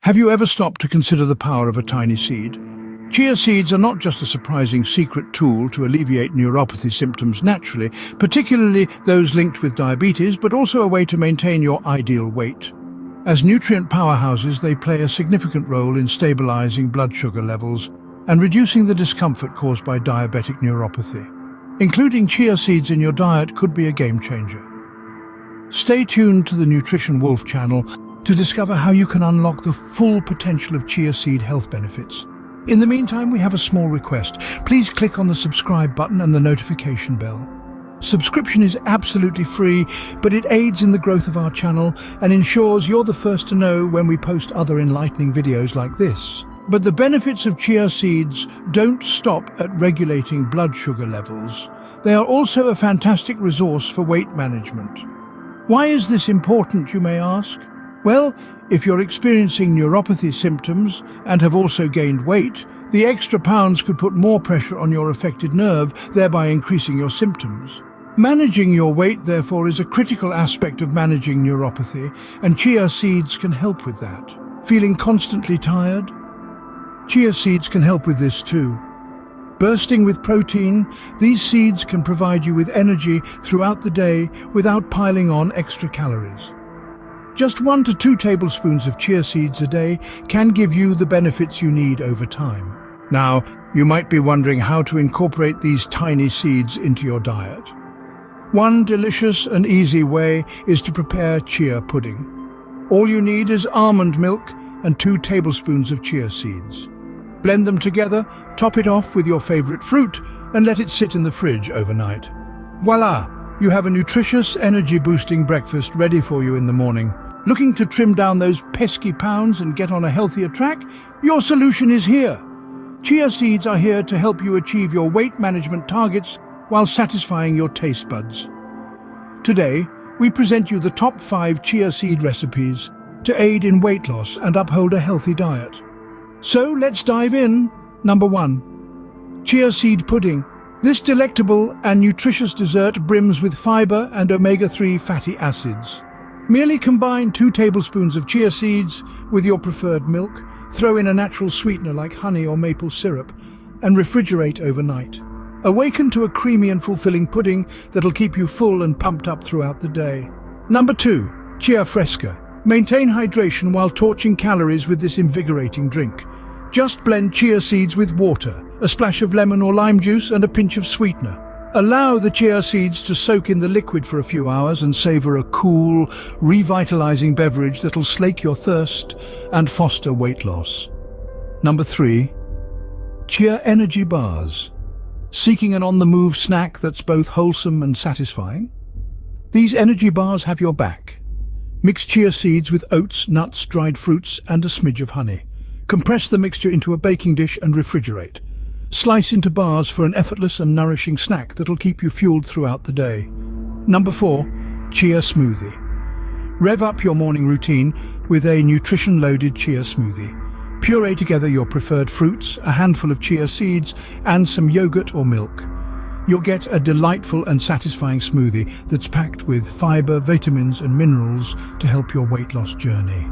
Have you ever stopped to consider the power of a tiny seed? Chia seeds are not just a surprising secret tool to alleviate neuropathy symptoms naturally, particularly those linked with diabetes, but also a way to maintain your ideal weight. As nutrient powerhouses, they play a significant role in stabilizing blood sugar levels and reducing the discomfort caused by diabetic neuropathy. Including chia seeds in your diet could be a game changer. Stay tuned to the Nutrition Wolf channel to discover how you can unlock the full potential of chia seed health benefits. In the meantime, we have a small request. Please click on the subscribe button and the notification bell. Subscription is absolutely free, but it aids in the growth of our channel and ensures you're the first to know when we post other enlightening videos like this. But the benefits of chia seeds don't stop at regulating blood sugar levels. They are also a fantastic resource for weight management. Why is this important, you may ask? Well, if you're experiencing neuropathy symptoms and have also gained weight, the extra pounds could put more pressure on your affected nerve, thereby increasing your symptoms. Managing your weight, therefore, is a critical aspect of managing neuropathy, and chia seeds can help with that. Feeling constantly tired? Chia seeds can help with this too. Bursting with protein, these seeds can provide you with energy throughout the day without piling on extra calories. Just 1 to 2 tablespoons of chia seeds a day can give you the benefits you need over time. Now, you might be wondering how to incorporate these tiny seeds into your diet. One delicious and easy way is to prepare chia pudding. All you need is almond milk and 2 tablespoons of chia seeds. Blend them together, top it off with your favorite fruit, and let it sit in the fridge overnight. Voila! You have a nutritious, energy-boosting breakfast ready for you in the morning. Looking to trim down those pesky pounds and get on a healthier track? Your solution is here. Chia seeds are here to help you achieve your weight management targets while satisfying your taste buds. Today, we present you the top 5 chia seed recipes to aid in weight loss and uphold a healthy diet. So let's dive in. Number 1. Chia seed pudding. This delectable and nutritious dessert brims with fiber and omega-3 fatty acids. Merely combine 2 tablespoons of chia seeds with your preferred milk, throw in a natural sweetener like honey or maple syrup, and refrigerate overnight. Awaken to a creamy and fulfilling pudding that'll keep you full and pumped up throughout the day. Number 2. Chia fresca. Maintain hydration while torching calories with this invigorating drink. Just blend chia seeds with water, a splash of lemon or lime juice, and a pinch of sweetener. Allow the chia seeds to soak in the liquid for a few hours and savor a cool, revitalizing beverage that'll slake your thirst and foster weight loss. Number 3. Chia energy bars. Seeking an on-the-move snack that's both wholesome and satisfying? These energy bars have your back. Mix chia seeds with oats, nuts, dried fruits, and a smidge of honey. Compress the mixture into a baking dish and refrigerate. Slice into bars for an effortless and nourishing snack that'll keep you fueled throughout the day. Number 4. Chia smoothie. Rev up your morning routine with a nutrition-loaded chia smoothie. Puree together your preferred fruits, a handful of chia seeds, and some yogurt or milk. You'll get a delightful and satisfying smoothie that's packed with fiber, vitamins, and minerals to help your weight loss journey.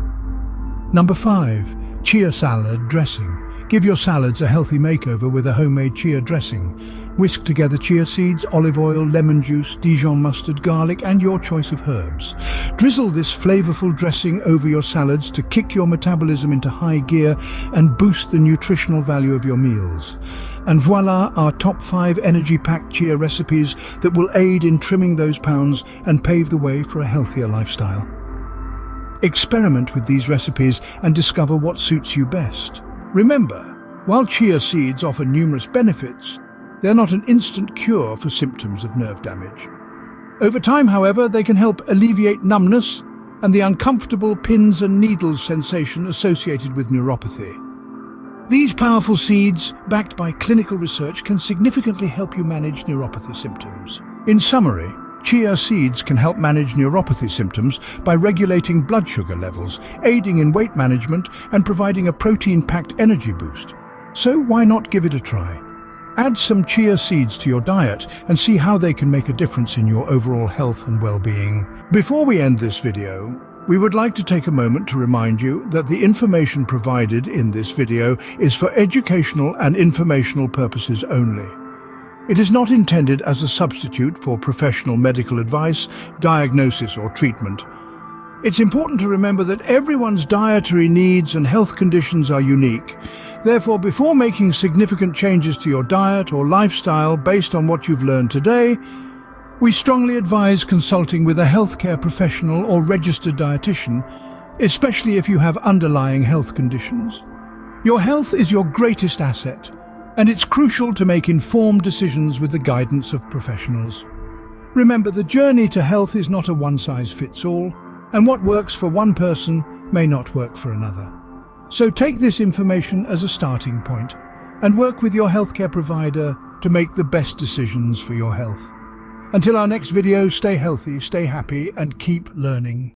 Number 5. Chia salad dressing. Give your salads a healthy makeover with a homemade chia dressing. Whisk together chia seeds, olive oil, lemon juice, Dijon mustard, garlic, and your choice of herbs. Drizzle this flavorful dressing over your salads to kick your metabolism into high gear and boost the nutritional value of your meals. And voila, our top 5 energy-packed chia recipes that will aid in trimming those pounds and pave the way for a healthier lifestyle. Experiment with these recipes and discover what suits you best. Remember, while chia seeds offer numerous benefits, they're not an instant cure for symptoms of nerve damage. Over time, however, they can help alleviate numbness and the uncomfortable pins and needles sensation associated with neuropathy. These powerful seeds, backed by clinical research, can significantly help you manage neuropathy symptoms. In summary, chia seeds can help manage neuropathy symptoms by regulating blood sugar levels, aiding in weight management, and providing a protein-packed energy boost. So why not give it a try? Add some chia seeds to your diet and see how they can make a difference in your overall health and well-being. Before we end this video, We would like to take a moment to remind you that the information provided in this video is for educational and informational purposes only. It is not intended as a substitute for professional medical advice, diagnosis or treatment. It's important to remember that everyone's dietary needs and health conditions are unique. Therefore, before making significant changes to your diet or lifestyle based on what you've learned today, we strongly advise consulting with a healthcare professional or registered dietitian, especially if you have underlying health conditions. Your health is your greatest asset, and it's crucial to make informed decisions with the guidance of professionals. Remember, the journey to health is not a one-size-fits-all, and what works for one person may not work for another. So take this information as a starting point and work with your healthcare provider to make the best decisions for your health. Until our next video, stay healthy, stay happy, and keep learning.